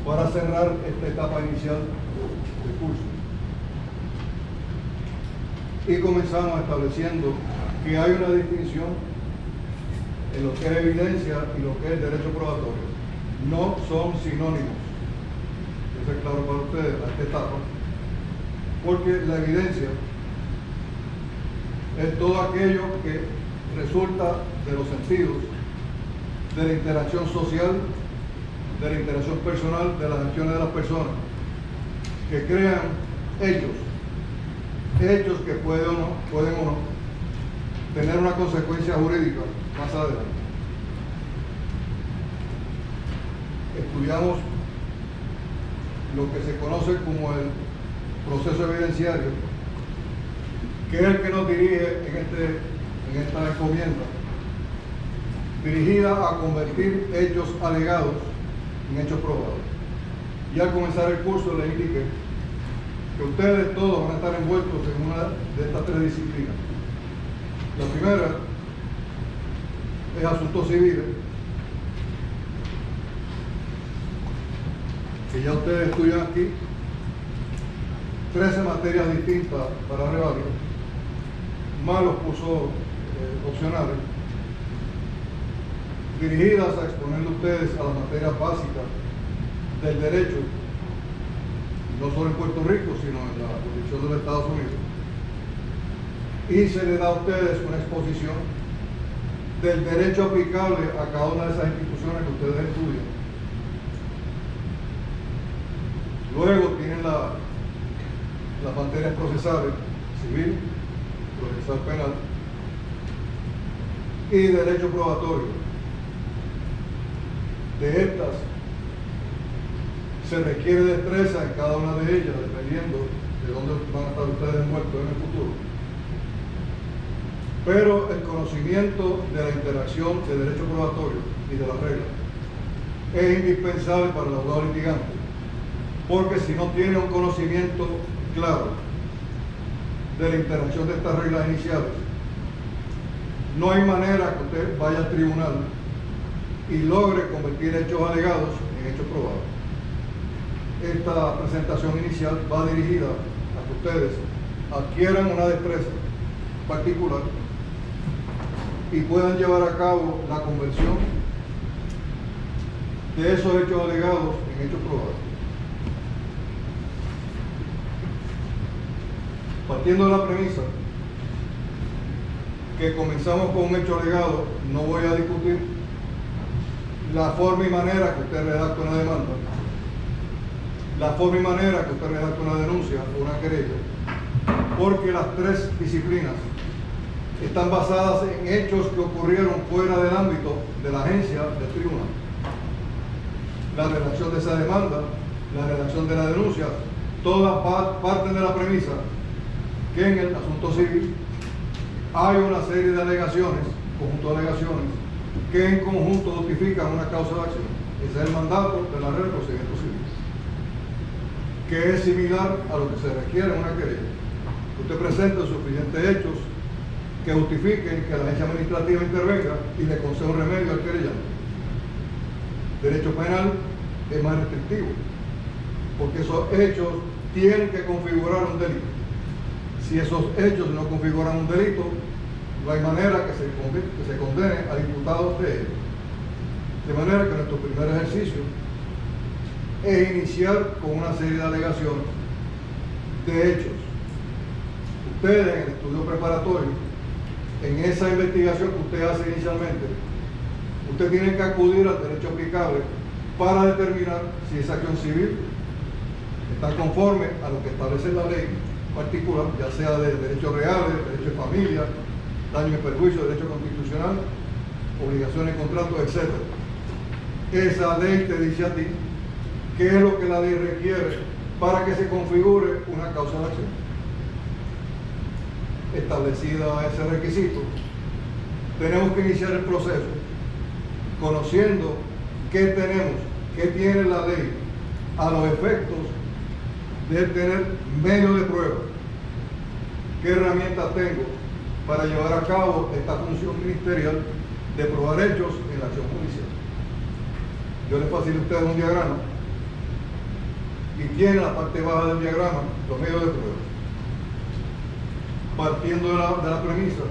para cerrar esta etapa inicial del curso. Y comenzamos estableciendo que hay una distinción en lo que es evidencia y lo que es derecho probatorio. No son sinónimos. Eso es claro para ustedes a esta etapa. Porque la evidencia es todo aquello que resulta de los sentidos, de la interacción social, de la interacción personal, de las acciones de las personas, que crean hechos que pueden o no tener una consecuencia jurídica más adelante. Estudiamos lo que se conoce como el proceso evidenciario, que es el que nos dirige en esta encomienda, dirigida a convertir hechos alegados en hechos probados. Y al comenzar el curso les indiqué que ustedes todos van a estar envueltos en una de estas tres disciplinas. La primera es asuntos civiles, que ya ustedes estudian aquí 13 materias distintas para revalidar, más los cursos opcionales, dirigidas a exponerle a ustedes a las materias básicas del derecho, no solo en Puerto Rico, sino en la jurisdicción de los Estados Unidos. Y se les da a ustedes una exposición del derecho aplicable a cada una de esas instituciones que ustedes estudian. Luego tienen las materias procesales, civil, procesal penal y derecho probatorio. De estas se requiere destreza en cada una de ellas, dependiendo de dónde van a estar ustedes envueltos en el futuro. Pero el conocimiento de la interacción de derecho probatorio y de las reglas es indispensable para el abogado litigante, porque si no tiene un conocimiento claro de la interacción de estas reglas iniciales, no hay manera que usted vaya al tribunal y logre convertir hechos alegados en hechos probados. Esta presentación inicial va dirigida a que ustedes adquieran una destreza particular y puedan llevar a cabo la conversión de esos hechos alegados en hechos probados. Partiendo de la premisa que comenzamos con un hecho alegado, no voy a discutir la forma y manera que usted redacta una demanda, la forma y manera que usted redacta una denuncia o una querella, porque las tres disciplinas están basadas en hechos que ocurrieron fuera del ámbito de la agencia del tribunal. La redacción de esa demanda, la redacción de la denuncia, todas parten de la premisa que en el asunto civil hay una serie de alegaciones, conjunto de alegaciones, que en conjunto justifican una causa de acción. Ese es el mandato de la regla de procedimiento civil, que es similar a lo que se requiere en una querella. Usted presenta suficientes hechos que justifiquen que la agencia administrativa intervenga y le conceda un remedio al querellante. Derecho penal es más restrictivo, porque esos hechos tienen que configurar un delito. Si esos hechos no configuran un delito, no hay manera que se condene a imputados de ellos. De manera que nuestro primer ejercicio es iniciar con una serie de alegaciones de hechos. Ustedes en el estudio preparatorio, en esa investigación que usted hace inicialmente, usted tiene que acudir al derecho aplicable para determinar si esa acción civil está conforme a lo que establece la ley particular, ya sea de derechos reales, derecho de familia, daño y perjuicio, derecho constitucional, obligaciones, contratos, etc. Esa ley te dice a ti qué es lo que la ley requiere para que se configure una causa de acción. Establecida ese requisito, tenemos que iniciar el proceso conociendo qué tenemos, qué tiene la ley a los efectos de tener medios de prueba, qué herramientas tengo para llevar a cabo esta función ministerial de probar hechos en la acción judicial. Yo les facilito a ustedes un diagrama y tiene en la parte baja del diagrama los medios de prueba. Partiendo de la premisa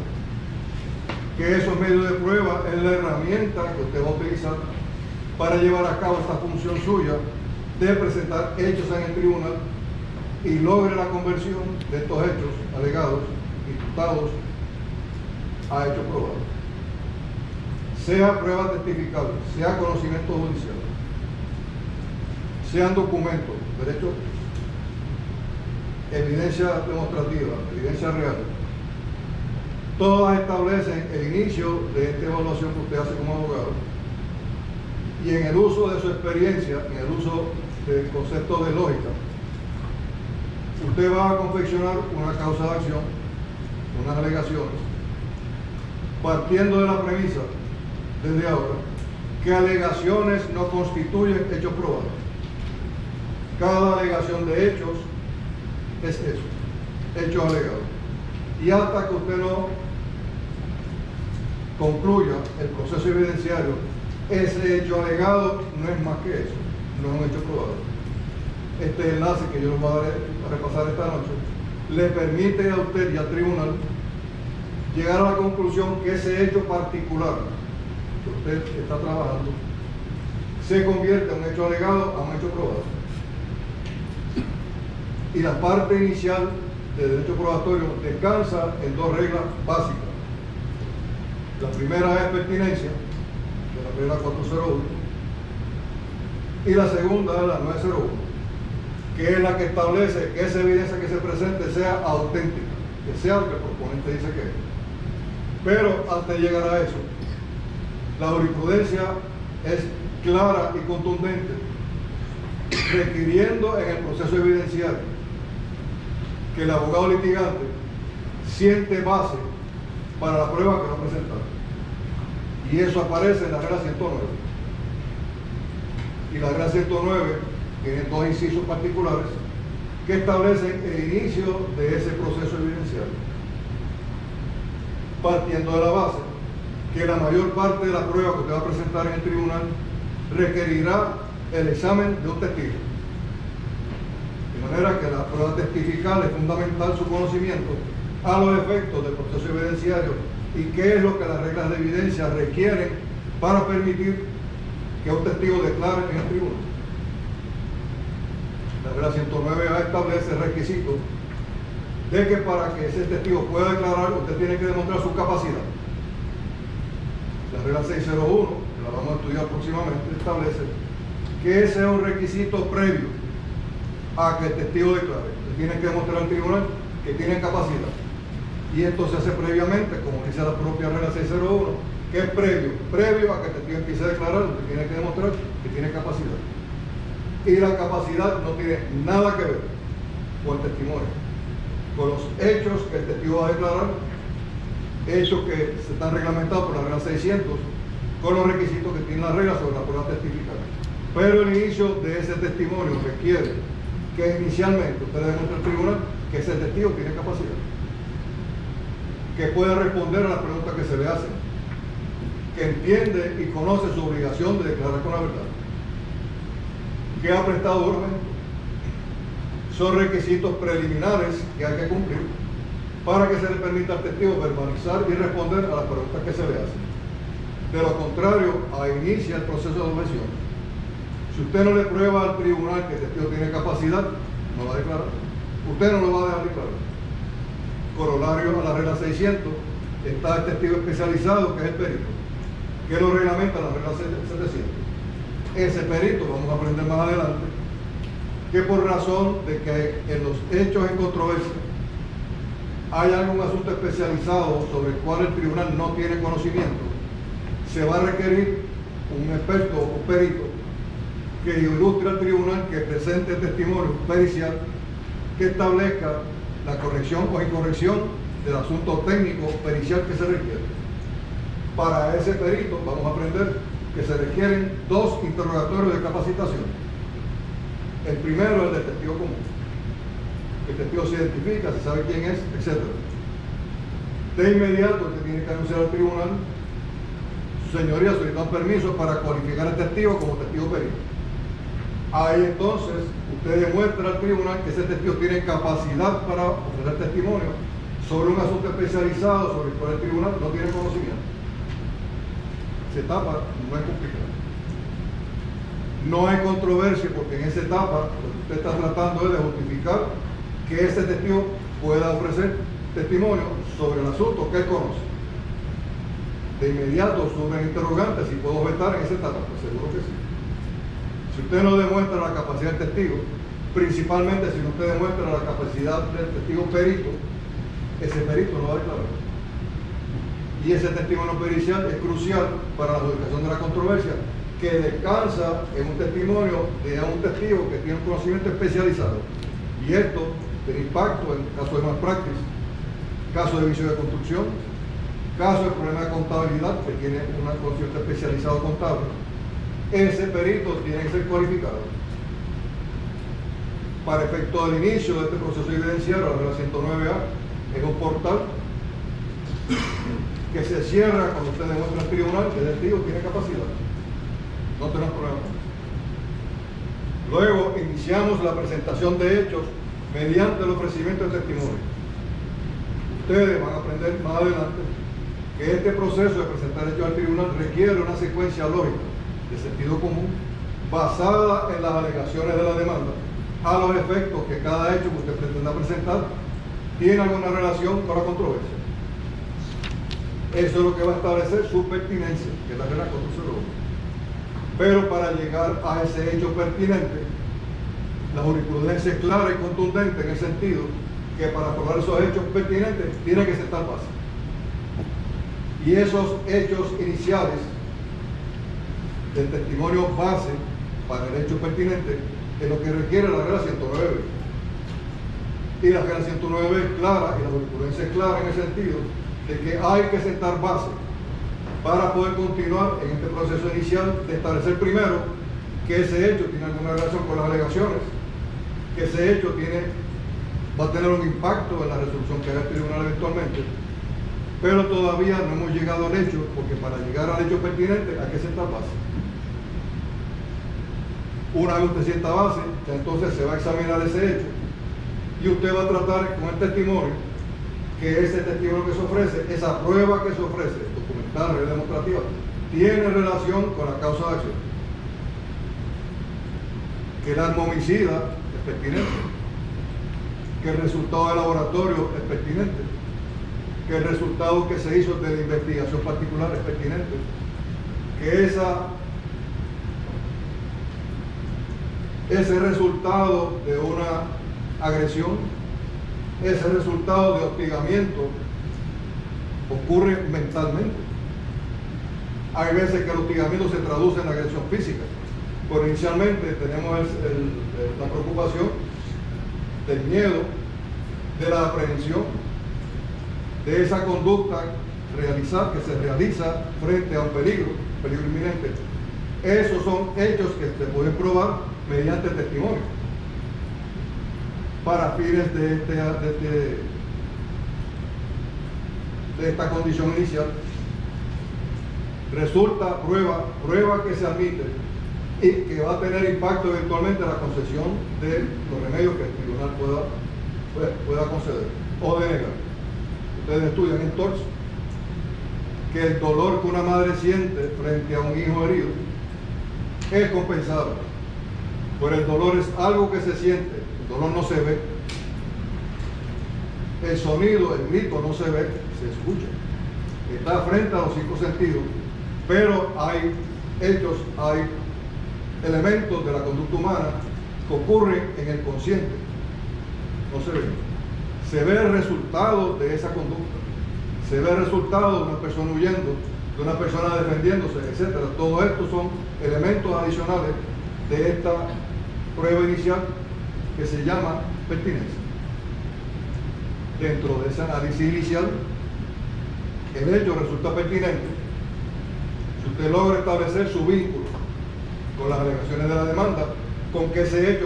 que esos medios de prueba es la herramienta que usted va a utilizar para llevar a cabo esta función suya de presentar hechos en el tribunal y logre la conversión de estos hechos alegados, imputados, a hechos probados. Sea prueba testificable, sea conocimiento judicial, sean documentos, derechos, evidencia demostrativa, evidencia real. Todas establecen el inicio de esta evaluación que usted hace como abogado y en el uso de su experiencia, en el uso del concepto de lógica, usted va a confeccionar una causa de acción, unas alegaciones, partiendo de la premisa, desde ahora, que alegaciones no constituyen hechos probados. Cada alegación de hechos es eso, hechos alegados. Y hasta que usted no concluya el proceso evidenciario, ese hecho alegado no es más que eso, no es un hecho probado. Este enlace que yo les voy a repasar esta noche le permite a usted y al tribunal llegar a la conclusión que ese hecho particular que usted está trabajando se convierte en un hecho alegado a un hecho probado. Y la parte inicial del derecho probatorio descansa en dos reglas básicas. La primera es pertinencia, de la regla 401, y la segunda es la 901, que es la que establece que esa evidencia que se presente sea auténtica, que sea lo que el proponente dice que es. Pero antes de llegar a eso, la jurisprudencia es clara y contundente, requiriendo en el proceso evidenciario que el abogado litigante siente base para la prueba que va a presentar. Y eso aparece en la regla 109. Y la regla 109 tiene dos incisos particulares que establecen el inicio de ese proceso evidenciario, partiendo de la base que la mayor parte de la prueba que usted va a presentar en el tribunal requerirá el examen de un testigo. De manera que la prueba testifical es fundamental su conocimiento a los efectos del proceso evidenciario y qué es lo que las reglas de evidencia requieren para permitir que un testigo declare en el tribunal. La regla 109A establece el requisito de que para que ese testigo pueda declarar, usted tiene que demostrar su capacidad. La regla 601, que la vamos a estudiar próximamente, establece que ese es un requisito previo a que el testigo declare. Usted tiene que demostrar al tribunal que tiene capacidad. Y esto se hace previamente, como dice la propia regla 601, que es previo a que el testigo empiece a declarar, usted tiene que demostrar que tiene capacidad. Y la capacidad no tiene nada que ver con el testimonio, con los hechos que el testigo va a declarar, hechos que se están reglamentados por la regla 600, con los requisitos que tiene la regla sobre la prueba testifical. Pero el inicio de ese testimonio requiere que inicialmente usted le demuestre al tribunal que ese testigo tiene capacidad, que puede responder a las preguntas que se le hacen, que entiende y conoce su obligación de declarar con la verdad, que ha prestado juramento. Son requisitos preliminares que hay que cumplir para que se le permita al testigo verbalizar y responder a las preguntas que se le hacen. De lo contrario, inicia el proceso de objeción. Si usted no le prueba al tribunal que el testigo tiene capacidad, no va a declarar. Usted no lo va a dejar declarar. Corolario a la regla 600 está el testigo especializado, que es el perito, que lo reglamenta la regla 700. Ese perito, vamos a aprender más adelante, que por razón de que en los hechos en controversia hay algún asunto especializado sobre el cual el tribunal no tiene conocimiento, se va a requerir un experto o perito que ilustre al tribunal, que presente testimonio pericial que establezca la corrección o incorrección del asunto técnico pericial que se requiere. Para ese perito vamos a aprender que se requieren dos interrogatorios de capacitación. El primero es el del testigo común. El testigo se identifica, se sabe quién es, etc. De inmediato usted tiene que anunciar al tribunal: su señoría solicitó permiso para cualificar al testigo como testigo perito. Ahí entonces usted demuestra al tribunal que ese testigo tiene capacidad para ofrecer testimonio sobre un asunto especializado sobre el cual el tribunal no tiene conocimiento. Esa etapa no es complicada. No hay controversia porque en esa etapa lo que usted está tratando es de justificar que ese testigo pueda ofrecer testimonio sobre el asunto que él conoce. De inmediato surge el interrogante si puedo vetar en esa etapa. Pues seguro que sí. Si usted no demuestra la capacidad del testigo, principalmente si no usted demuestra la capacidad del testigo perito, ese perito no va a declarar. Y ese testimonio pericial es crucial para la adjudicación de la controversia, que descansa en un testimonio de un testigo que tiene un conocimiento especializado. Y esto tiene impacto en casos de malpraxis, casos de vicio de construcción, casos de problema de contabilidad, que tiene un conocimiento especializado contable. Ese perito tiene que ser cualificado. Para efecto del inicio de este proceso evidenciario, la regla 109A es un portal que se cierra cuando usted demuestra al tribunal que el testigo tiene capacidad. No tenemos problema con eso. Luego iniciamos la presentación de hechos mediante el ofrecimiento de testimonio. Ustedes van a aprender más adelante que este proceso de presentar hechos al tribunal requiere una secuencia lógica de sentido común basada en las alegaciones de la demanda, a los efectos que cada hecho que usted pretenda presentar tiene alguna relación con la controversia. Eso es lo que va a establecer su pertinencia, que es la regla 401. Pero para llegar a ese hecho pertinente, la jurisprudencia es clara y contundente en el sentido que para probar esos hechos pertinentes tiene que sentar base. Y esos hechos iniciales del testimonio base para el hecho pertinente es lo que requiere la regla 109. Y la regla 109 es clara y la jurisprudencia es clara en el sentido de que hay que sentar base para poder continuar en este proceso inicial de establecer primero que ese hecho tiene alguna relación con las alegaciones, que ese hecho va a tener un impacto en la resolución que haga el tribunal eventualmente, pero todavía no hemos llegado al hecho, porque para llegar al hecho pertinente hay que sentar base. Una vez usted sienta base, ya entonces se va a examinar ese hecho y usted va a tratar con el testimonio que ese testimonio que se ofrece, esa prueba que se ofrece, documental, real, demostrativa, tiene relación con la causa de acción. Que el arma homicida es pertinente, que el resultado del laboratorio es pertinente, que el resultado que se hizo de la investigación particular es pertinente, que ese resultado de una agresión, ese resultado de hostigamiento ocurre mentalmente. Hay veces que el hostigamiento se traduce en agresión física, pero inicialmente tenemos la preocupación del miedo, de la aprehensión, de esa conducta que se realiza frente a un peligro inminente. Esos son hechos que se pueden probar mediante testimonio. Para fines de esta condición inicial, resulta prueba que se admite y que va a tener impacto eventualmente en la concesión de los remedios que el tribunal pueda conceder o denegar. Ustedes estudian en TORS que el dolor que una madre siente frente a un hijo herido es compensado, pero el dolor es algo que se siente. El dolor no se ve, el sonido, el grito no se ve, se escucha, está frente a los 5 sentidos, pero hay hechos, hay elementos de la conducta humana que ocurren en el consciente, no se ve. Se ve el resultado de esa conducta, se ve el resultado de una persona huyendo, de una persona defendiéndose, etc. Todo esto son elementos adicionales de esta prueba inicial que se llama pertinencia. Dentro de ese análisis inicial, el hecho resulta pertinente si usted logra establecer su vínculo con las alegaciones de la demanda, con que ese hecho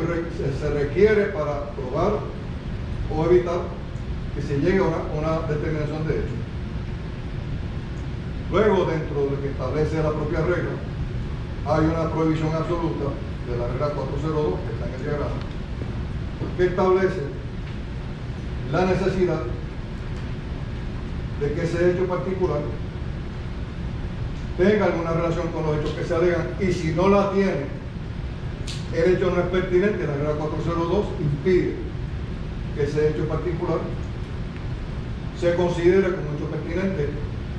se requiere para probar o evitar que se llegue a una determinación de hecho. Luego, dentro de lo que establece la propia regla, hay una prohibición absoluta de la regla 402, que está en el diagrama, que establece la necesidad de que ese hecho particular tenga alguna relación con los hechos que se alegan, y si no la tiene, el hecho no es pertinente. La regla 402 impide que ese hecho particular se considere como hecho pertinente,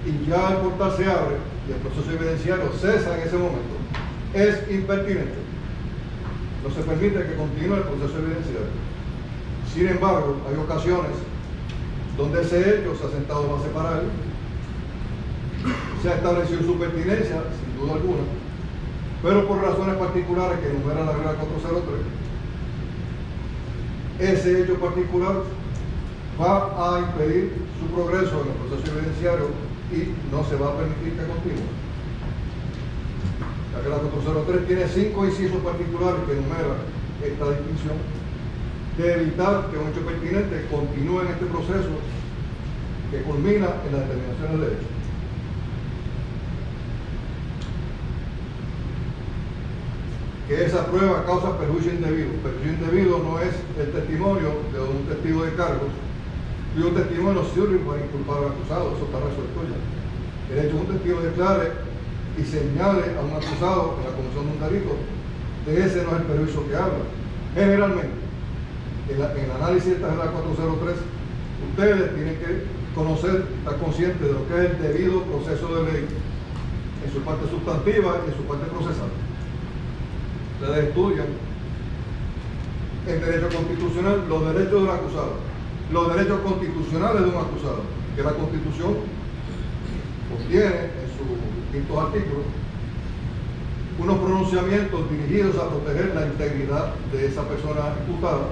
y ya el portal se abre y el proceso evidenciario cesa en ese momento. Es impertinente. No se permite que continúe el proceso evidenciario. Sin embargo, hay ocasiones donde ese hecho se ha sentado base para él, se ha establecido su pertinencia, sin duda alguna, pero por razones particulares que enumera la regla 403, ese hecho particular va a impedir su progreso en el proceso evidenciario y no se va a permitir que continúe. La regla 403 tiene 5 incisos particulares que enumeran esta distinción de evitar que un hecho pertinente continúe en este proceso que culmina en la determinación del derecho. Que esa prueba causa perjuicio indebido. Perjuicio indebido no es el testimonio de un testigo de cargos y un testimonio sirve para inculpar al acusado. Eso está resuelto ya. El hecho de un testigo declare y señale a un acusado en la comisión de un delito, de ese no es el perjuicio que habla. Generalmente, en el análisis de esta regla 403, ustedes tienen que conocer, estar conscientes de lo que es el debido proceso de ley en su parte sustantiva y en su parte procesal. Ustedes estudian en derecho constitucional los derechos del acusado, los derechos constitucionales de un acusado, que la Constitución contiene en sus distintos artículos unos pronunciamientos dirigidos a proteger la integridad de esa persona imputada,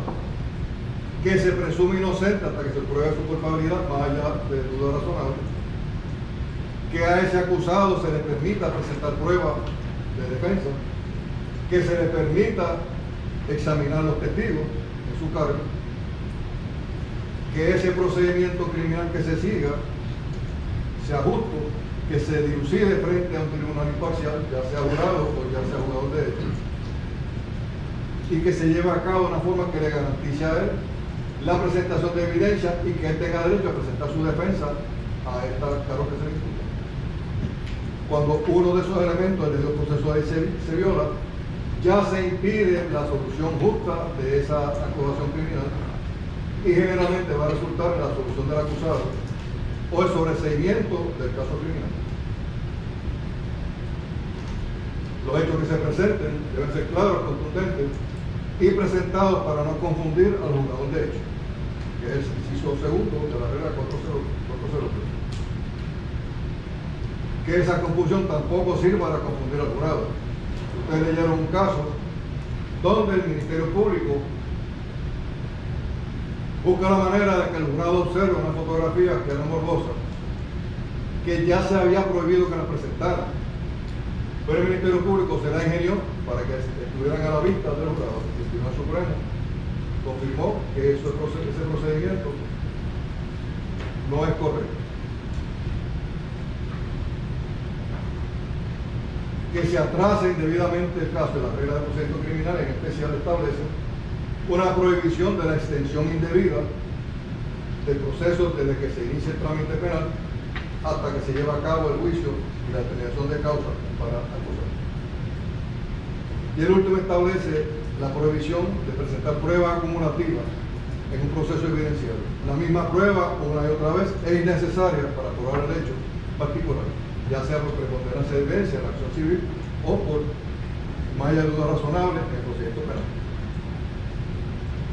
que se presume inocente hasta que se pruebe su culpabilidad, más allá de duda razonable, que a ese acusado se le permita presentar pruebas de defensa, que se le permita examinar los testigos en su cargo, que ese procedimiento criminal que se siga sea justo, que se dilucide frente a un tribunal imparcial, ya sea jurado o ya sea jugador de hecho, y que se lleve a cabo de una forma que le garantice a él la presentación de evidencia y que él tenga derecho a presentar su defensa a esta cargo que se le imputa. Cuando uno de esos elementos del debido proceso de ley se viola, ya se impide la solución justa de esa acusación criminal y generalmente va a resultar en la solución del acusado o el sobreseimiento del caso criminal. Los hechos que se presenten deben ser claros, contundentes y presentados para no confundir al juzgador de hecho, que es el inciso segundo de la regla 403. Que esa confusión tampoco sirva para confundir al jurado. Ustedes leyeron un caso donde el Ministerio Público busca la manera de que el jurado observe una fotografía que era morbosa, que ya se había prohibido que la presentaran, pero el Ministerio Público se la ingenió para que estuvieran a la vista del jurado. El Tribunal Supremo confirmó que ese procedimiento no es correcto. Que se atrase indebidamente el caso de la regla de procedimiento criminal, en especial establece una prohibición de la extensión indebida del proceso desde que se inicie el trámite penal hasta que se lleve a cabo el juicio y la determinación de causa para acusar. Y el último establece la prohibición de presentar pruebas acumulativas en un proceso evidenciario. La misma prueba, una y otra vez, es innecesaria para probar el hecho particular, ya sea por preponderancia de evidencia en la acción civil o por más allá de duda razonable en el procedimiento penal.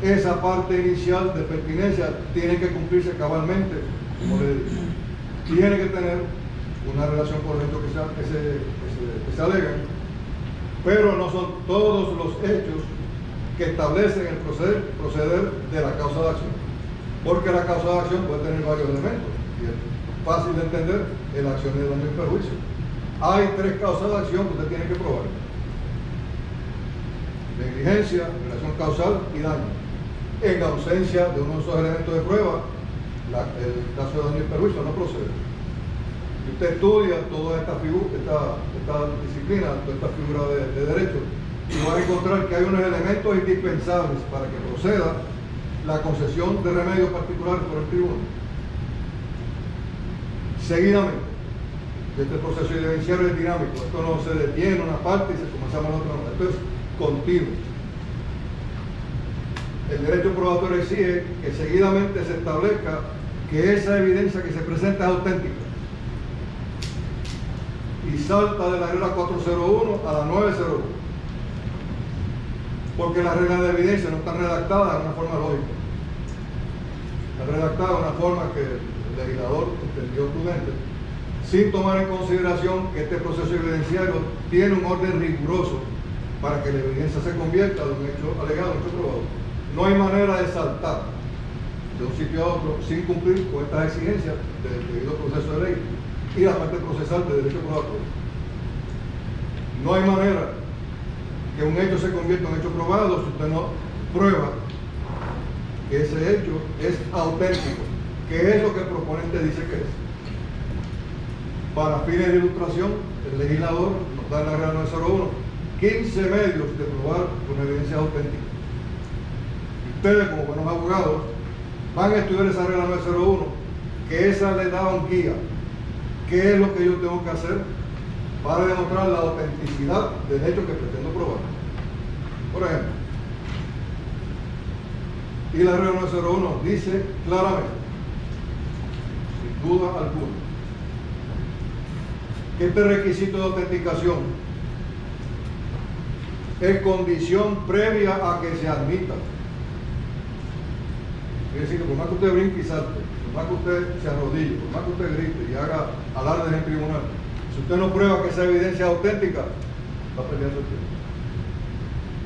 Esa parte inicial de pertinencia tiene que cumplirse cabalmente, como le dije. Tiene que tener una relación con los hechos que se alegan, pero no son todos los hechos que establecen el proceder de la causa de acción, porque la causa de acción puede tener varios elementos y es fácil de entender en la acción de daño y perjuicio. Hay 3 causas de acción que usted tiene que probar: negligencia, relación causal y daño. En ausencia de uno de esos elementos de prueba, el caso de daño y perjuicio no procede. Y usted estudia toda esta disciplina, toda esta figura de derecho, y van a encontrar que hay unos elementos indispensables para que proceda la concesión de remedios particulares por el tribunal. Seguidamente, este proceso evidenciario es dinámico, esto no se detiene en una parte y se comenzamos en otra, esto es continuo. El derecho probatorio exige que seguidamente se establezca que esa evidencia que se presenta es auténtica y salta de la regla 401 a la 901, porque las reglas de evidencia no están redactadas de una forma lógica, están redactadas de una forma que el legislador entendió prudente, sin tomar en consideración que este proceso evidenciario tiene un orden riguroso para que la evidencia se convierta de un hecho alegado en hecho probado. No hay manera de saltar de un sitio a otro sin cumplir con estas exigencias del debido proceso de ley y la parte procesal de derecho probatorio. No hay manera que un hecho se convierta en hecho probado si usted no prueba que ese hecho es auténtico, que es lo que el proponente dice que es. Para fines de ilustración, el legislador nos da en la regla 901 15 medios de probar con evidencia auténtica. Ustedes, como buenos abogados, van a estudiar esa regla 901, que esa les da un guía. ¿Qué es lo que yo tengo que hacer para demostrar la autenticidad del hecho que pretendo probar? Por ejemplo, y la regla 901 dice claramente, sin duda alguna, que este requisito de autenticación es condición previa a que se admita. Quiere decir que por más que usted brinque y salte, por más que usted se arrodille, por más que usted grite y haga alardes en el tribunal, si usted no prueba que esa evidencia es auténtica, va a perder su tiempo.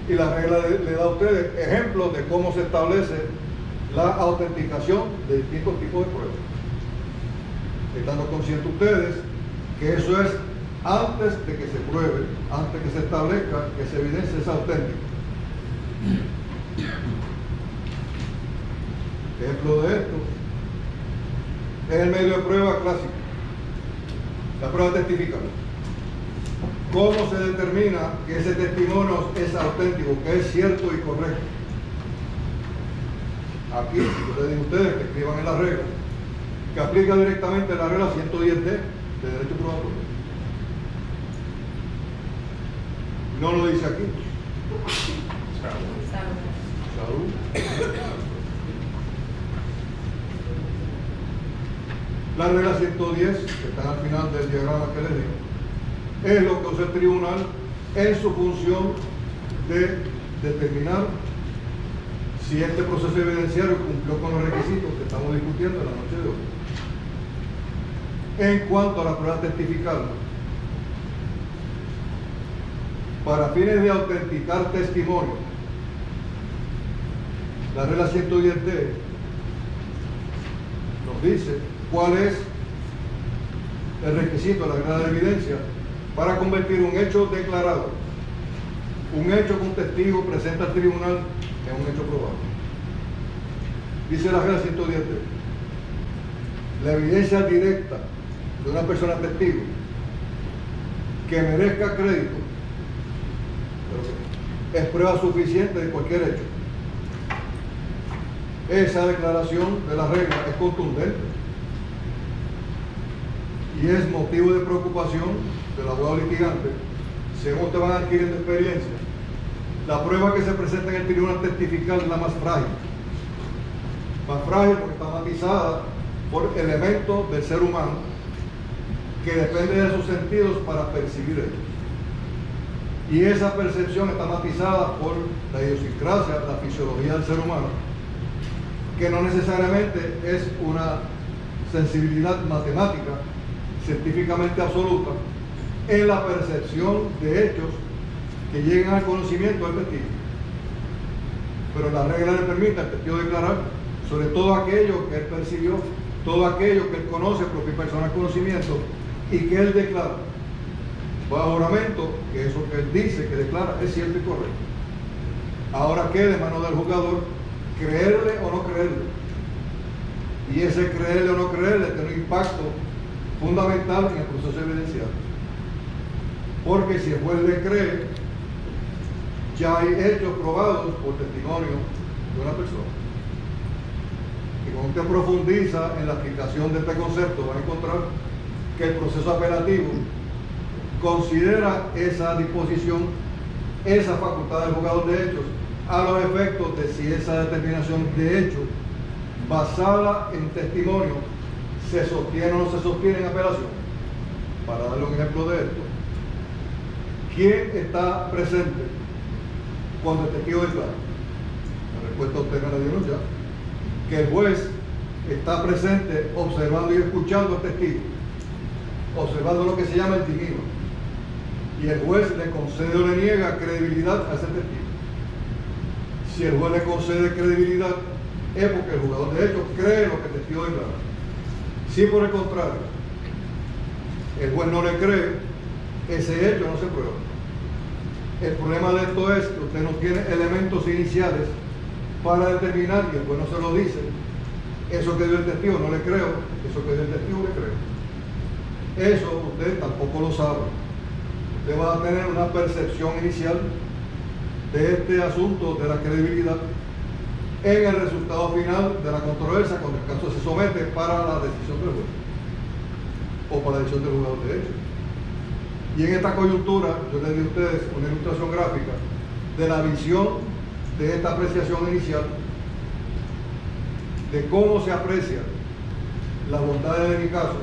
Y la regla le da a ustedes ejemplos de cómo se establece la autenticación de distintos tipos de pruebas. Estando conscientes ustedes que eso es antes de que se pruebe, antes de que se establezca que esa evidencia es auténtica. Ejemplo de esto es el medio de prueba clásico, la prueba testificada. ¿Cómo se determina que ese testimonio es auténtico, que es cierto y correcto? Aquí, yo les digo a ustedes que escriban en la regla, que aplica directamente la regla 110D de derecho probatorio. No lo dice aquí. Salud. La regla 110, que está al final del diagrama que les digo, es lo que usa el tribunal en su función de determinar si este proceso evidenciario cumplió con los requisitos que estamos discutiendo en la noche de hoy. En cuanto a la prueba testificada, para fines de autenticar testimonio, la regla 110D nos dice cuál es el requisito de la regla de evidencia para convertir un hecho declarado, un hecho que un testigo presenta al tribunal, en un hecho probado. Dice la regla 110D, la evidencia directa de una persona testigo que merezca crédito es prueba suficiente de cualquier hecho. Esa declaración de la regla es contundente y es motivo de preocupación del abogado litigante, según ustedes van adquiriendo experiencia. La prueba que se presenta en el tribunal testifical es la más frágil porque está matizada por elementos del ser humano que dependen de sus sentidos para percibir ellos. Y esa percepción está matizada por la idiosincrasia, la fisiología del ser humano, que no necesariamente es una sensibilidad matemática científicamente absoluta en la percepción de hechos que llegan al conocimiento del testigo. Pero la regla le permite al testigo declarar sobre todo aquello que él percibió, todo aquello que él conoce por su personal conocimiento y que él declara bajo juramento que eso que él dice, que declara, es cierto y correcto. Ahora queda en manos del juzgador creerle o no creerle. Y ese creerle o no creerle tiene un impacto fundamental en el proceso evidencial. Porque si el juez le cree, ya hay hechos probados por testimonio de una persona. Y cuando usted profundiza en la aplicación de este concepto, va a encontrar que el proceso apelativo considera esa disposición, esa facultad del juzgador de hechos, a los efectos de si esa determinación de hecho, basada en testimonio, se sostiene o no se sostiene en apelación. Para darle un ejemplo de esto, ¿quién está presente cuando el testigo declara? La respuesta usted me la dieron ya. Que el juez está presente observando y escuchando al testigo, observando lo que se llama el divino, y el juez le concede o le niega credibilidad a ese testigo. Si el juez le concede credibilidad, es porque el juzgador de hechos cree lo que el testigo declara. Si por el contrario el juez no le cree, ese hecho no se prueba. El problema de esto es que usted no tiene elementos iniciales para determinar, y el juez no se lo dice, eso que dio el testigo no le creo, eso que dio el testigo le creo. Eso usted tampoco lo sabe. Usted va a tener una percepción inicial de este asunto de la credibilidad en el resultado final de la controversia cuando el caso se somete para la decisión del juez o para la decisión del juzgador de hechos. Y en esta coyuntura yo les di a ustedes una ilustración gráfica de la visión de esta apreciación inicial, de cómo se aprecia la bondad de mi caso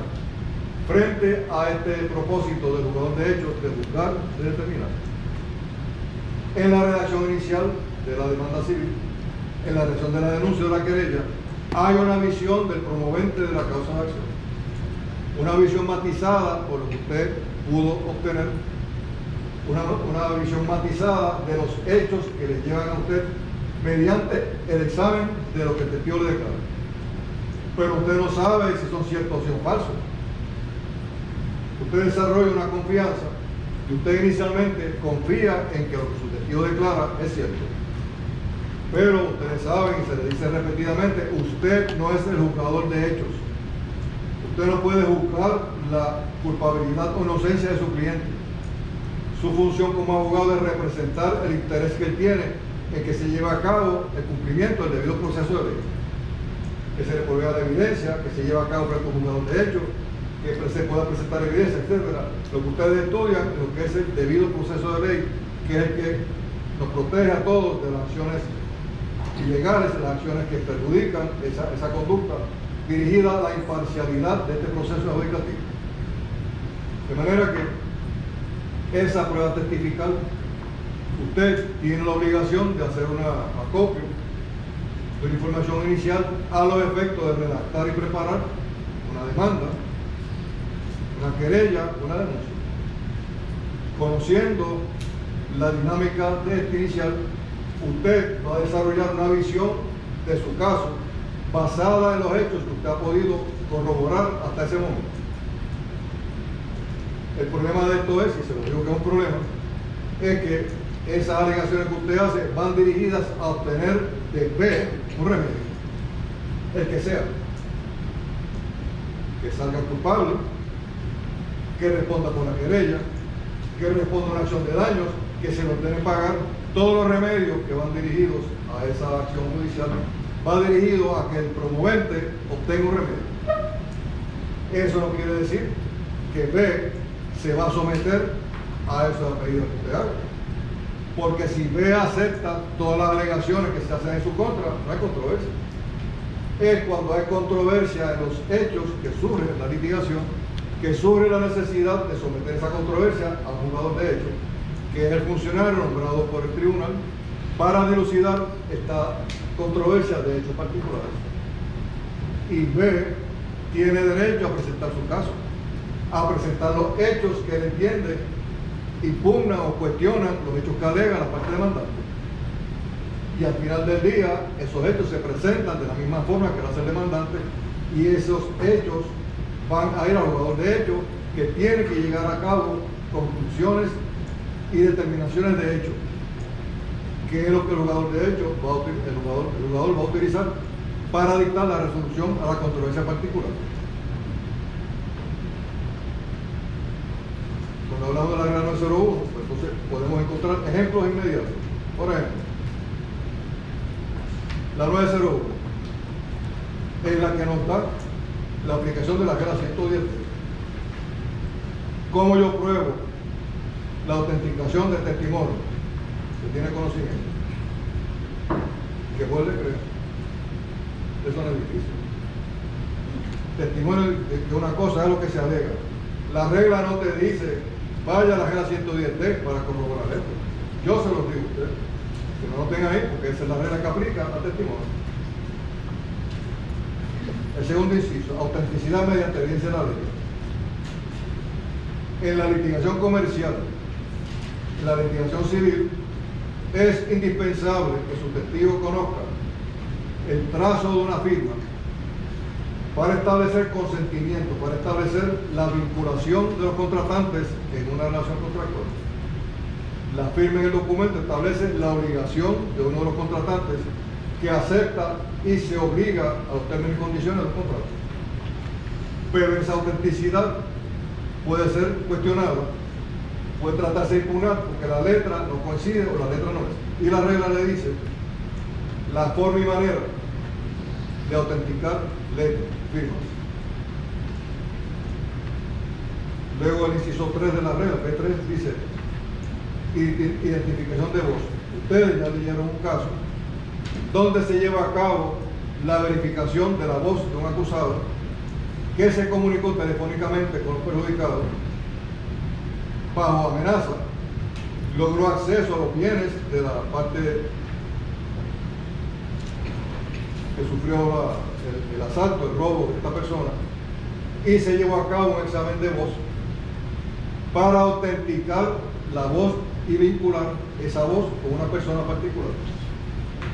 frente a este propósito del juzgador de hechos de juzgar, de determinar. En la redacción inicial de la demanda civil, en la redacción de la denuncia de la querella, hay una visión del promovente de la causa de acción, una visión matizada por lo que usted pudo obtener, una visión matizada de los hechos que le llevan a usted mediante el examen de lo que el testigo le declara. Pero usted no sabe si son ciertos o si son falsos. Usted desarrolla una confianza y usted inicialmente confía en que lo que su testigo declara es cierto. Pero ustedes saben, y se le dice repetidamente, usted no es el juzgador de hechos. Usted no puede juzgar la culpabilidad o inocencia de su cliente. Su función como abogado es representar el interés que él tiene en que se lleve a cabo el cumplimiento del debido proceso de ley, que se le provea la evidencia, que se lleve a cabo el juzgador de hechos, que se pueda presentar evidencia, etc. Lo que ustedes estudian, lo que es el debido proceso de ley, que es el que nos protege a todos de las acciones ilegales, las acciones que perjudican esa conducta, dirigida a la imparcialidad de este proceso adjudicativo. De manera que esa prueba testifical, usted tiene la obligación de hacer una acopio de la información inicial a los efectos de redactar y preparar una demanda, una querella, una denuncia. Conociendo la dinámica de este inicial, usted va a desarrollar una visión de su caso basada en los hechos que usted ha podido corroborar hasta ese momento. El problema de esto es, y se lo digo que es un problema, es que esas alegaciones que usted hace van dirigidas a obtener de B un remedio, el que sea, que salga culpable, que responda por la querella, que responda a una acción de daños, que se le ordene pagar. Todos los remedios que van dirigidos a esa acción judicial va dirigido a que el promovente obtenga un remedio. Eso no quiere decir que B se va a someter a esos pedidos que usted haga, porque si B acepta todas las alegaciones que se hacen en su contra, no hay controversia. Es cuando hay controversia en los hechos que surge en la litigación, que surge la necesidad de someter esa controversia a un juzgador de hechos, que es el funcionario nombrado por el tribunal para dilucidar esta controversia de hechos particulares. Y B tiene derecho a presentar su caso, a presentar los hechos que él entiende impugnan o cuestionan los hechos que alega la parte demandante. Y al final del día, esos hechos se presentan de la misma forma que lo hace el demandante, y esos hechos van a ir al juzgador de hechos, que tiene que llegar a cabo conclusiones y determinaciones de hechos, que es lo que el juzgador de hechos el jugador va a utilizar para dictar la resolución a la controversia particular. Cuando hablamos de la regla 901, pues entonces podemos encontrar ejemplos inmediatos. Por ejemplo, la 901 es la que nos da la aplicación de la regla 110. ¿Cómo yo pruebo la autenticación del testimonio que tiene conocimiento? Que fue el decreto. Eso no es difícil. Testimonio de una cosa es lo que se alega. La regla no te dice, vaya a la regla 110D para corroborar esto. Yo se lo digo a usted. Que no lo tenga ahí, porque esa es la regla que aplica al testimonio. El segundo inciso, autenticidad mediante evidencia de la ley. En la litigación comercial, en la litigación civil, es indispensable que su testigo conozca el trazo de una firma para establecer consentimiento, para establecer la vinculación de los contratantes en una relación contractual. La firma en el documento establece la obligación de uno de los contratantes que acepta y se obliga a los términos y condiciones del contrato. Pero esa autenticidad puede ser cuestionada, puede tratarse de impugnar porque la letra no coincide o la letra no es. Y la regla le dice la forma y manera de autenticar letras, firmas. Luego el inciso 3 de la regla, P3, dice identificación de voz. Ustedes ya leyeron un caso donde se lleva a cabo la verificación de la voz de un acusado que se comunicó telefónicamente con los perjudicados bajo amenaza, logró acceso a los bienes de la parte que sufrió el asalto, el robo de esta persona, y se llevó a cabo un examen de voz para autenticar la voz y vincular esa voz con una persona particular.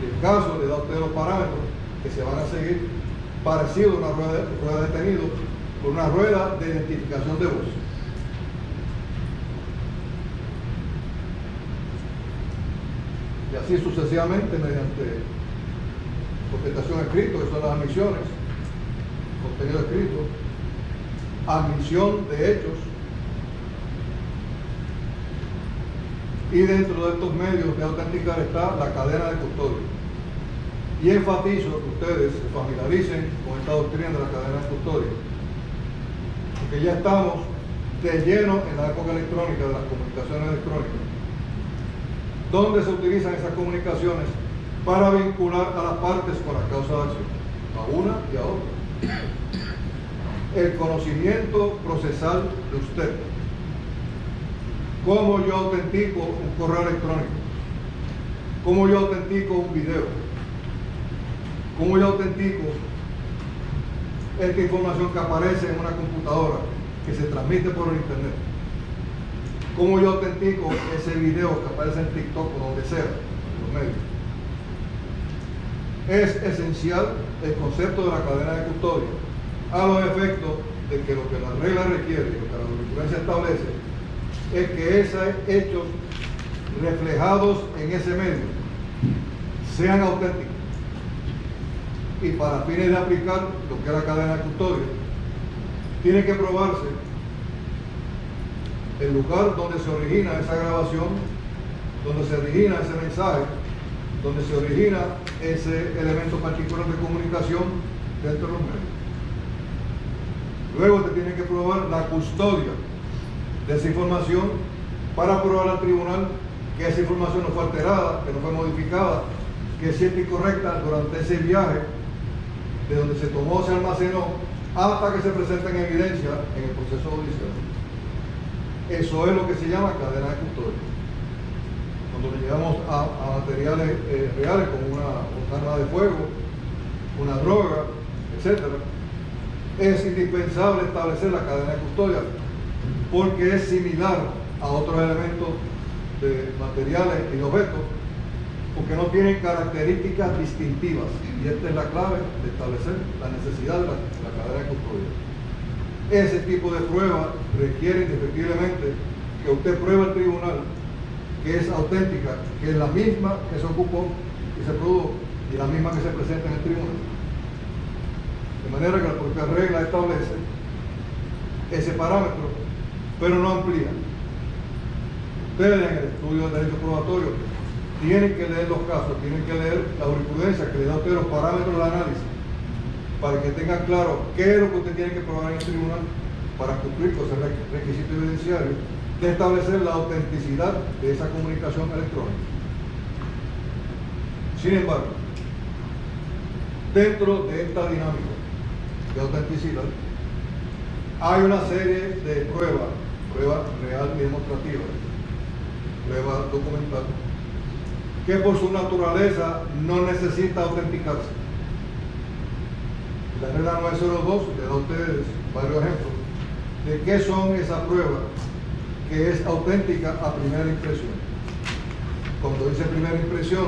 En el caso le da a usted los parámetros que se van a seguir parecido a una rueda de detenido con una rueda de identificación de voz. Y así sucesivamente mediante contestación escrito, que son las admisiones, contenido escrito, admisión de hechos. Y dentro de estos medios de autenticar está la cadena de custodia. Y enfatizo que ustedes se familiaricen con esta doctrina de la cadena de custodia, porque ya estamos de lleno en la época electrónica de las comunicaciones electrónicas, donde se utilizan esas comunicaciones para vincular a las partes con la causa de acción, a una y a otra. El conocimiento procesal de usted. ¿Cómo yo autentico un correo electrónico? ¿Cómo yo autentico un video? ¿Cómo yo autentico esta información que aparece en una computadora que se transmite por el internet? ¿Cómo yo autentico ese video que aparece en TikTok o donde sea, en los medios? Es esencial el concepto de la cadena de custodia, a los efectos de que lo que la regla requiere y lo que la jurisprudencia establece es que esos hechos reflejados en ese medio sean auténticos. Y para fines de aplicar lo que es la cadena de custodia, tiene que probarse el lugar donde se origina esa grabación, donde se origina ese mensaje, donde se origina ese elemento particular de comunicación dentro de los medios. Luego te tiene que probar la custodia de esa información para probar al tribunal que esa información no fue alterada, que no fue modificada, que es cierta y correcta durante ese viaje de donde se tomó, se almacenó, hasta que se presenta en evidencia en el proceso judicial. Eso es lo que se llama cadena de custodia. Cuando llegamos a materiales reales como un arma de fuego, una droga, etc., es indispensable establecer la cadena de custodia porque es similar a otros elementos de materiales y de objetos, porque no tienen características distintivas, y esta es la clave de establecer la necesidad de la cadena de custodia. Ese tipo de pruebas requiere indefectiblemente que usted pruebe al tribunal que es auténtica, que es la misma que se ocupó y se produjo y la misma que se presenta en el tribunal. De manera que la propia regla establece ese parámetro, pero no amplía. Ustedes en el estudio de derecho probatorio tienen que leer los casos, tienen que leer la jurisprudencia que le da a usted los parámetros de análisis para que tengan claro qué es lo que usted tiene que probar en el tribunal para cumplir con ese requisito evidenciario de establecer la autenticidad de esa comunicación electrónica. Sin embargo, dentro de esta dinámica de autenticidad, hay una serie de pruebas real y demostrativas, pruebas documentales, que por su naturaleza no necesita autenticarse. La regla 902 le da a ustedes varios ejemplos de qué son esas pruebas que es auténtica a primera impresión. Cuando dice primera impresión,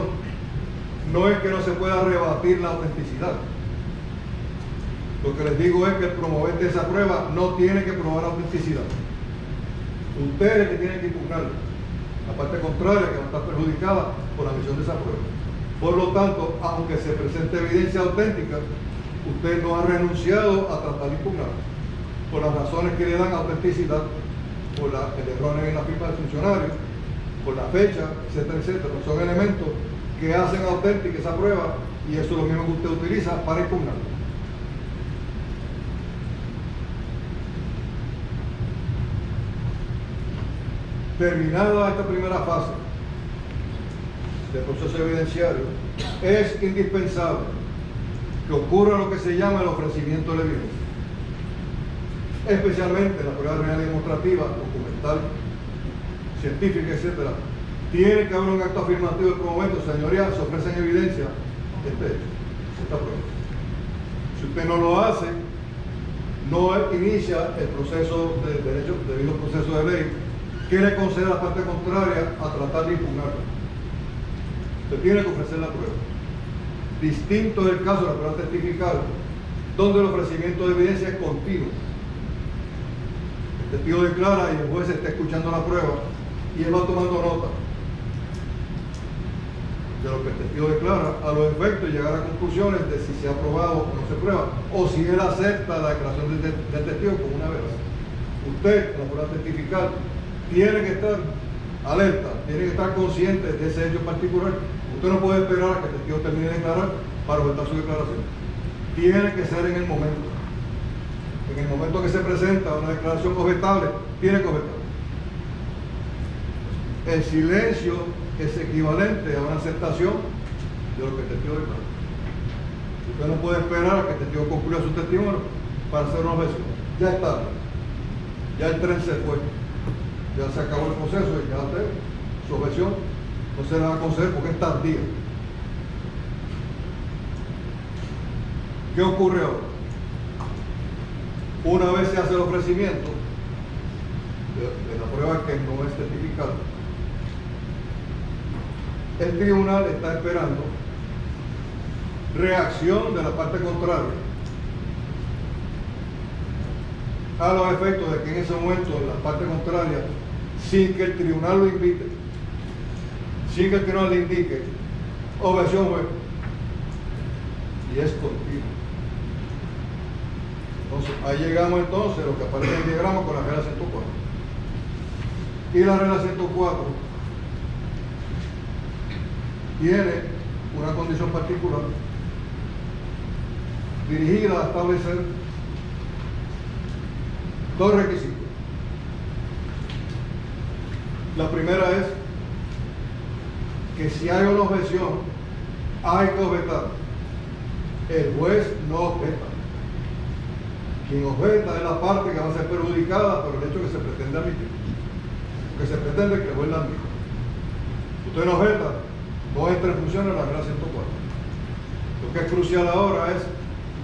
no es que no se pueda rebatir la autenticidad. Lo que les digo es que el promovente de esa prueba no tiene que probar autenticidad. Ustedes que tienen que impugnarla. La parte contraria que va a estar perjudicada por la emisión de esa prueba. Por lo tanto, aunque se presente evidencia auténtica, usted no ha renunciado a tratar de impugnarla. Por las razones que le dan autenticidad, por el error en la firma del funcionario, por la fecha, etcétera, etcétera. Son elementos que hacen auténtica esa prueba y eso es lo mismo que usted utiliza para impugnarla. Terminada esta primera fase del proceso evidenciario, es indispensable que ocurra lo que se llama el ofrecimiento de la evidencia, especialmente la prueba real y demostrativa, documental, científica, etc. Tiene que haber un acto afirmativo del promovente. Señorías, se ofrecen evidencia esta prueba. Si usted no lo hace, no inicia el proceso de derecho, debido proceso de ley, que le concede a la parte contraria a tratar de impugnarla. Usted tiene que ofrecer la prueba. Distinto del caso de la prueba testifical, donde el ofrecimiento de evidencia es continuo. El testigo declara y el juez está escuchando la prueba y él va tomando nota de lo que el testigo declara a los efectos y llegar a conclusiones de si se ha probado o no se prueba, o si él acepta la declaración del testigo como una verdad. Usted, en la prueba testifical, tiene que estar alerta, tiene que estar consciente de ese hecho particular. Usted no puede esperar a que el testigo termine de declarar para objetar su declaración. Tiene que ser en el momento. En el momento que se presenta una declaración objetable, tiene que objetar. El silencio es equivalente a una aceptación de lo que el testigo declara. Usted no puede esperar a que el testigo concluya su testimonio para hacer una objeción. Ya está. Ya el tren se fue. Ya se acabó el proceso y ya su objeción no se la va a conceder porque es tardía. ¿Qué ocurre ahora? Una vez se hace el ofrecimiento de la prueba que no es testificada, el tribunal está esperando reacción de la parte contraria a los efectos de que en ese momento la parte contraria, sin que el tribunal lo invite, sin que el tribunal le indique, objeción juez, y es continuo. Entonces, ahí llegamos entonces a lo que aparece en el diagrama con la regla 104. Y la regla 104 tiene una condición particular dirigida a establecer dos requisitos. La primera es que si hay una objeción, hay que objetar. El juez no objeta. Quien objeta es la parte que va a ser perjudicada por el hecho que se pretende admitir. Que se pretende que el juez la admita. Usted no objeta, no entra en función en la regla 104. Lo que es crucial ahora es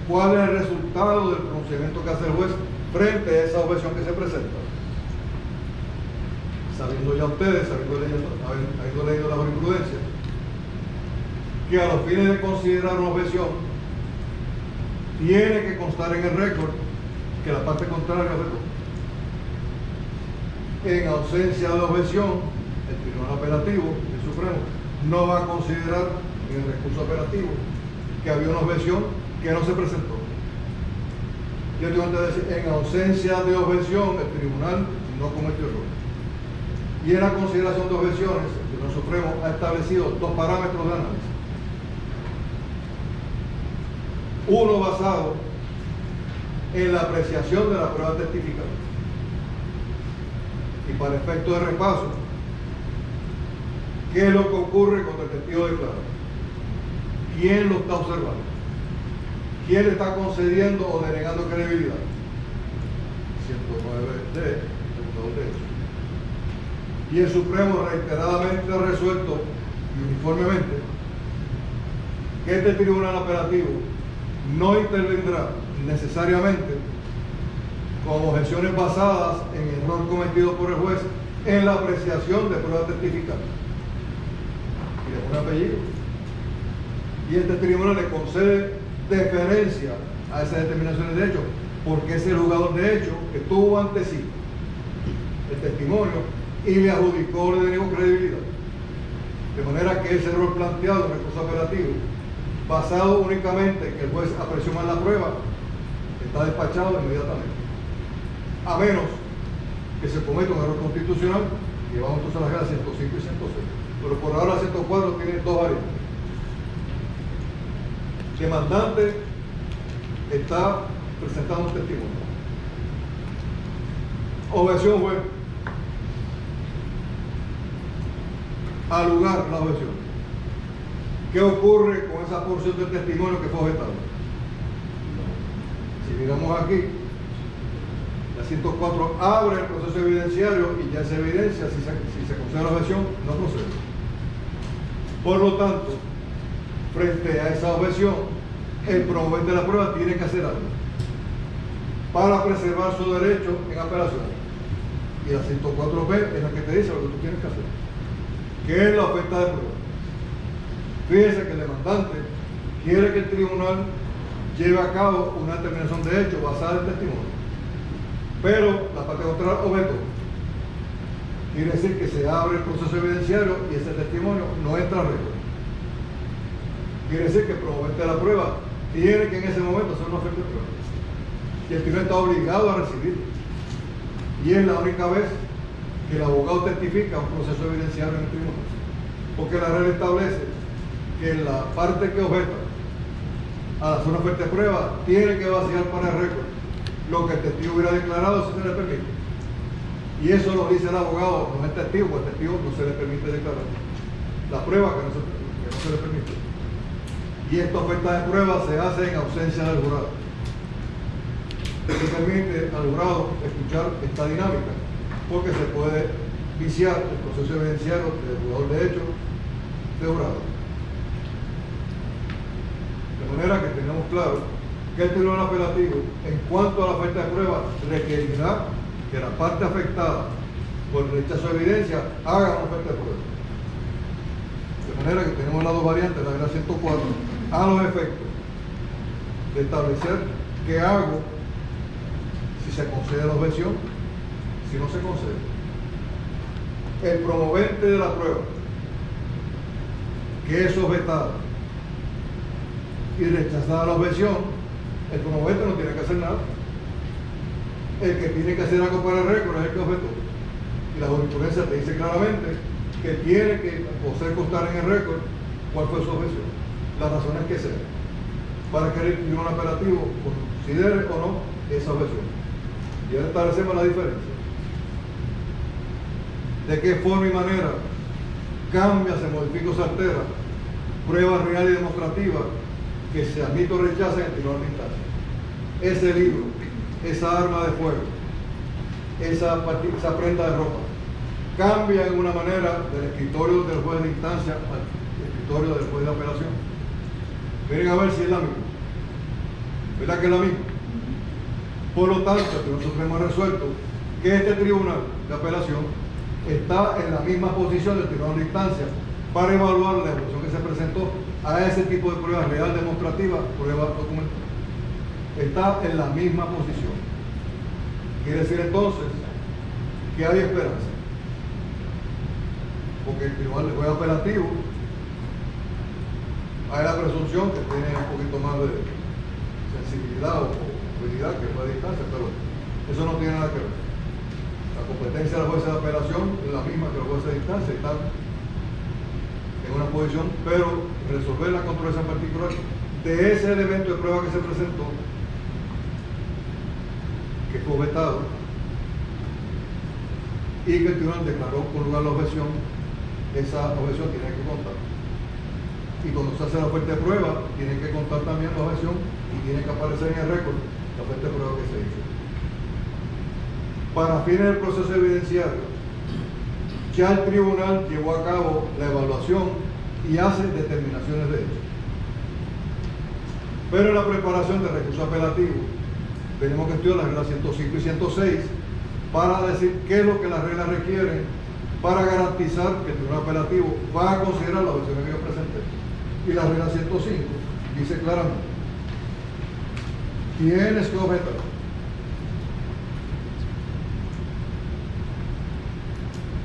cuál es el resultado del pronunciamiento que hace el juez frente a esa objeción que se presenta. Sabiendo ya ustedes, habiendo leído la jurisprudencia, que a los fines de considerar una objeción, tiene que constar en el récord que la parte contraria objetó. En ausencia de objeción, el Tribunal Apelativo, el Supremo, no va a considerar en el recurso apelativo que había una objeción que no se presentó. Yo tengo que decir, en ausencia de objeción, el tribunal no cometió error. Y en la consideración de objeciones, el Tribunal Supremo ha establecido dos parámetros de análisis. Uno basado en la apreciación de la prueba testificada. Y para efecto de repaso, ¿qué es lo que ocurre cuando el testigo declara? ¿Quién lo está observando? ¿Quién le está concediendo o denegando credibilidad? 109D, Tribunal de Hecho. Y el Supremo reiteradamente ha resuelto y uniformemente que este tribunal apelativo no intervendrá necesariamente con objeciones basadas en error cometido por el juez en la apreciación de pruebas testificadas. Y es un apellido. Y este tribunal le concede deferencia a esas determinaciones de hecho, porque es el juzgador de hecho que tuvo ante sí el testimonio y le adjudicó, le denegó credibilidad. De manera que ese error planteado en el recurso apelativo, basado únicamente en que el juez apreció mal la prueba, está despachado inmediatamente. A menos que se cometa un error constitucional, y vamos entonces a la regla 105 y 106. Pero por ahora 104 tiene dos variantes. El demandante está presentando un testimonio. Objeción juez. Al lugar la objeción. ¿Qué ocurre con esa porción del testimonio que fue objetado? Si miramos aquí, la 104 abre el proceso evidenciario y ya se evidencia si se concede la objeción, no procede. Por lo tanto, frente a esa objeción, el promovente de la prueba tiene que hacer algo para preservar su derecho en apelación. Y la 104B es la que te dice lo que tú tienes que hacer, que es la oferta de prueba. Fíjese que el demandante quiere que el tribunal lleve a cabo una determinación de hecho basada en testimonio, pero la parte contraria objetó. Quiere decir que se abre el proceso evidenciario y ese testimonio no entra a récord. Quiere decir que el promovente de la prueba tiene que en ese momento hacer una oferta de prueba. Y el tribunal está obligado a recibirlo. Y es la única vez que el abogado testifica un proceso evidenciario en el tribunal. Porque la regla establece que la parte que objeta al hacer una oferta de prueba tiene que vaciar para el récord lo que el testigo hubiera declarado si se le permite. Y eso lo dice el abogado, no es testigo, porque el testigo no se le permite declarar la prueba que no se le permite. Y esta oferta de prueba se hace en ausencia del jurado. Se permite al jurado escuchar esta dinámica, porque se puede viciar el proceso evidenciario del jugador de hecho de jurado. De manera que tenemos claro que el tribunal apelativo, en cuanto a la oferta de prueba, requerirá que la parte afectada por el rechazo de evidencia haga una oferta de prueba. De manera que tenemos las dos variantes, la regla 104, a los efectos de establecer qué hago si se concede la objeción, si no se concede. El promovente de la prueba que es objetada y rechazada la objeción, el promovente no tiene que hacer nada. El que tiene que hacer algo para el récord es el que objetó. Y la jurisprudencia te dice claramente que tiene que hacer constar en el récord cuál fue su objeción. Las razones que sea, para que el tribunal apelativo considere o no esa objeción. Y ahora establecemos la diferencia. De qué forma y manera cambia, se modifica o se altera prueba real y demostrativa que se admite o rechaza en el tribunal de instancia. Ese libro, esa arma de fuego, esa prenda de ropa, cambia en una manera del escritorio del juez de instancia al escritorio del juez de apelación. Miren a ver si es la misma. ¿Verdad que es la misma? Por lo tanto, el Tribunal Supremo ha resuelto que este tribunal de apelación está en la misma posición del tribunal de instancia para evaluar la evaluación que se presentó a ese tipo de pruebas real demostrativa, prueba documental. Está en la misma posición. Quiere decir entonces que hay esperanza. Porque el tribunal de juez apelativo hay la presunción que tiene un poquito más de sensibilidad o habilidad que fue de distancia, pero eso no tiene nada que ver. La competencia de la jueza de apelación es la misma que la jueza de distancia y están en una posición, pero resolver la controversia particular de ese elemento de prueba que se presentó, que fue vetado, y que el tribunal declaró con lugar la objeción, esa objeción tiene que contar. Y cuando se hace la oferta de prueba, tiene que contar también la objeción y tiene que aparecer en el récord la oferta de prueba que se hizo. Para fines del proceso evidenciario, ya el tribunal llevó a cabo la evaluación y hace determinaciones de hecho. Pero en la preparación del recurso apelativo, tenemos que estudiar las reglas 105 y 106 para decir qué es lo que las reglas requieren para garantizar que el tribunal apelativo va a considerar las objeciones que yo presenté. Y la regla 105 dice claramente: tienes que objetar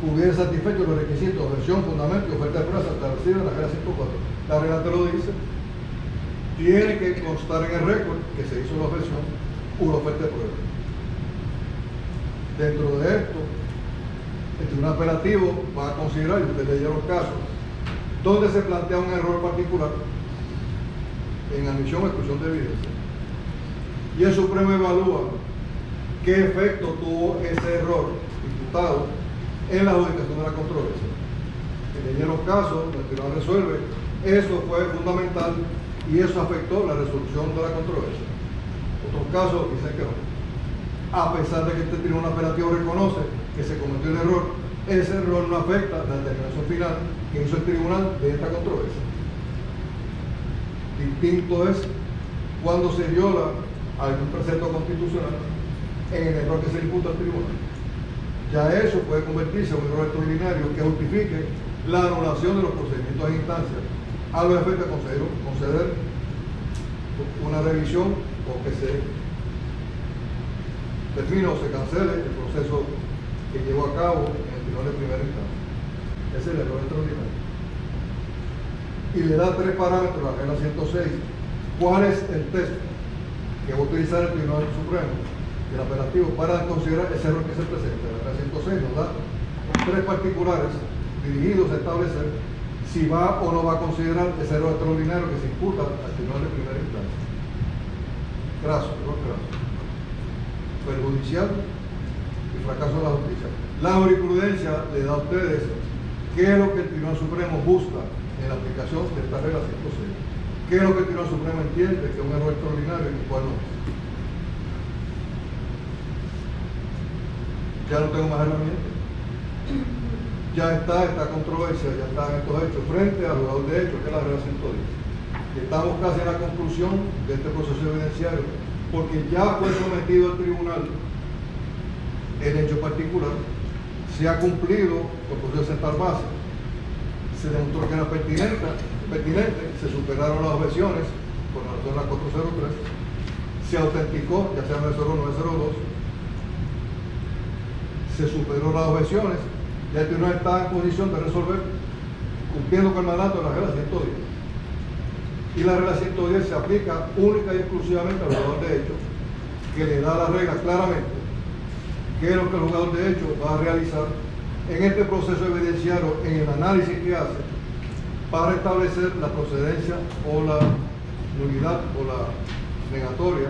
hubiera satisfecho los requisitos de objeción, fundamento y oferta de pruebas establecidos en la regla 104. La regla te lo dice. Tiene que constar en el récord que se hizo la objeción u la oferta de prueba. Dentro de esto, el tribunal apelativo va a considerar, y ustedes leyeron los casos, donde se plantea un error particular en admisión o exclusión de evidencia. Y el Supremo evalúa qué efecto tuvo ese error imputado en la adjudicación de la controversia. Si leyeron los casos, el tribunal resuelve, eso fue fundamental y eso afectó la resolución de la controversia. Otros casos dicen que no. A pesar de que este tribunal apelativo reconoce que se cometió el error, ese error no afecta la determinación final que hizo el tribunal de esta controversia. Distinto es cuando se viola algún precepto constitucional en el error que se imputa al tribunal. Ya eso puede convertirse en un error extraordinario que justifique la anulación de los procedimientos en instancia a los efectos de conceder una revisión o que se termine o se cancele el proceso que llevó a cabo en el tribunal de primera instancia. Ese es el error extraordinario. Y le da tres parámetros a la regla 106. ¿Cuál es el texto que va a utilizar el Tribunal Supremo, el apelativo, para considerar ese error que se presenta? La regla 106 nos da tres particulares dirigidos a establecer si va o no va a considerar ese error extraordinario que se imputa al tribunal de primera instancia. Graso, error graso, perjudicial y fracaso de la justicia. La jurisprudencia le da a ustedes qué es lo que el Tribunal Supremo busca en la aplicación de esta regla 106. ¿Qué es lo que el Tribunal Supremo entiende que es un error extraordinario y cuál no es? Ya no tengo más herramientas. Ya está esta controversia, ya están estos hechos frente al jugador de hechos, que es la regla 110. Estamos casi en la conclusión de este proceso evidenciario, porque ya fue sometido al tribunal el hecho particular, se ha cumplido el proceso de sentar base, se demostró que era pertinente, se superaron las objeciones por la razón de la 403, se autenticó, ya sea 901 o 902, se superó las objeciones, ya el tribunal está en posición de resolver cumpliendo con el mandato de la regla 110. Y la regla 110 se aplica única y exclusivamente al jugador de hecho, que le da la regla claramente qué es lo que el jugador de hecho va a realizar en este proceso evidenciario, en el análisis que hace para establecer la procedencia o la nulidad o la negatoria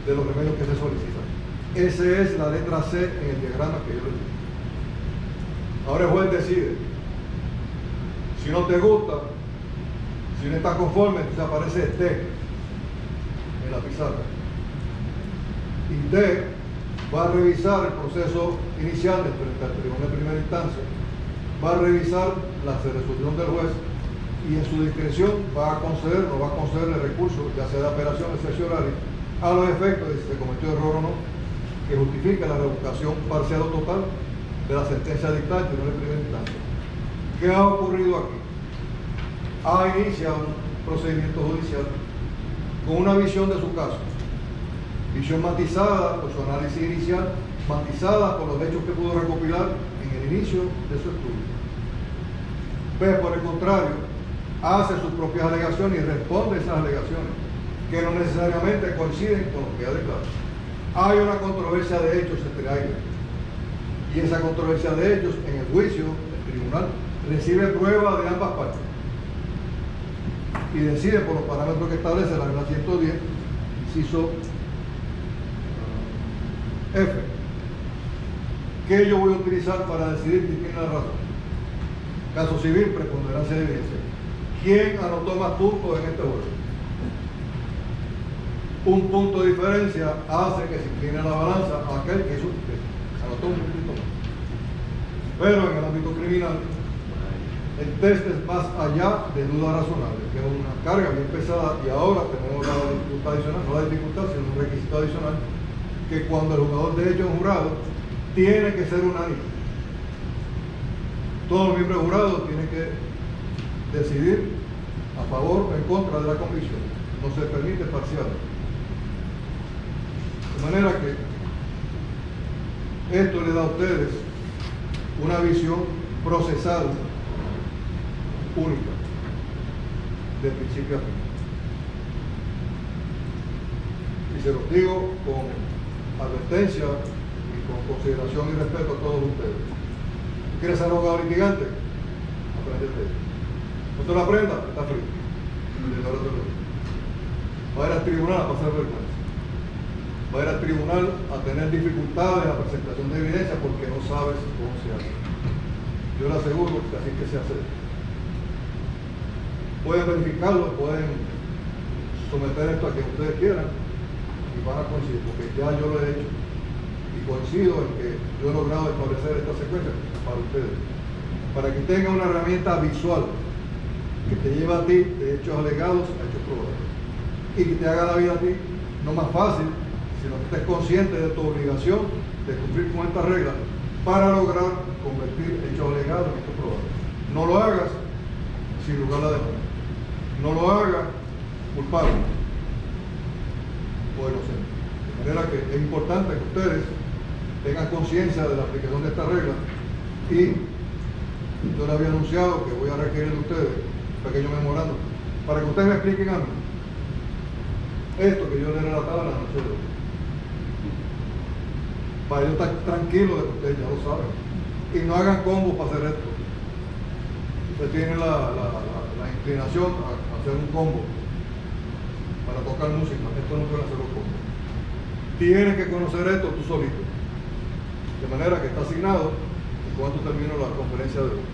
de los remedios que se solicitan. Esa es la letra C en el diagrama que yo les di. Ahora el juez decide. Si no te gusta, si no estás conforme, entonces aparece D en la pizarra. Y D va a revisar el proceso inicial del tribunal de primera instancia, va a revisar la resolución del juez y en su discreción va a conceder o no va a conceder el recurso, ya sea de apelación excepcional, a los efectos de si se cometió error o no, que justifica la revocación parcial o total de la sentencia dictada del tribunal de primera instancia. ¿Qué ha ocurrido aquí? Ha iniciado un procedimiento judicial con una visión de su caso. Visión matizada por su análisis inicial, matizada por los hechos que pudo recopilar en el inicio de su estudio. Pero por el contrario, hace sus propias alegaciones y responde esas alegaciones, que no necesariamente coinciden con lo que ha declarado. Hay una controversia de hechos entre ellos. Y esa controversia de hechos, en el juicio, el tribunal recibe prueba de ambas partes. y decide por los parámetros que establece la regla 110, inciso F, ¿qué yo voy a utilizar para decidir quién tiene la razón? Caso civil, preponderancia de evidencia. ¿Quién anotó más puntos en este juego? Un punto de diferencia hace que se incline la balanza a aquel que anotó un puntito más. Pero en el ámbito criminal, el test es más allá de duda razonable, que es una carga bien pesada, y ahora tenemos la dificultad adicional, no la dificultad, sino un requisito adicional, que cuando el jugador de hecho es jurado, tiene que ser unánime. Todos los miembros jurados tienen que decidir a favor o en contra de la convicción. No se permite parcial. De manera que esto le da a ustedes una visión procesal única, de principio a fin. Y se los digo con advertencia y con consideración y respeto a todos ustedes. ¿Quieres ser abogado litigante? Aprende. No te lo aprendas, está frío. Va a ir al tribunal a pasar vergüenza. Va a ir al tribunal a tener dificultades en la presentación de evidencia porque no sabes cómo se hace. Yo le aseguro que así que se hace. Pueden verificarlo, pueden someter esto a quien ustedes quieran y van a coincidir, porque ya yo lo he hecho y coincido en que yo he logrado establecer esta secuencia para ustedes, para que tengan una herramienta visual que te lleve a ti de hechos alegados a hechos probados y que te haga la vida a ti no más fácil, sino que estés consciente de tu obligación de cumplir con estas reglas para lograr convertir hechos alegados en hechos probados. No lo hagas sin lugar a la demanda. No lo hagas culpable o inocente. De manera que es importante que ustedes tengan conciencia de la aplicación de esta regla, y yo les había anunciado que voy a requerir de ustedes un pequeño memorando para que ustedes me expliquen a mí esto que yo les relataba en la noche de hoy, para yo estar tranquilo de que ustedes ya lo saben y no hagan combos para hacer esto. Ustedes tienen la inclinación a hacer un combo para tocar música. Esto no puede hacer los combos. Tienes que conocer esto tú solito, de manera que está asignado. Y cuando termino la conferencia de hoy.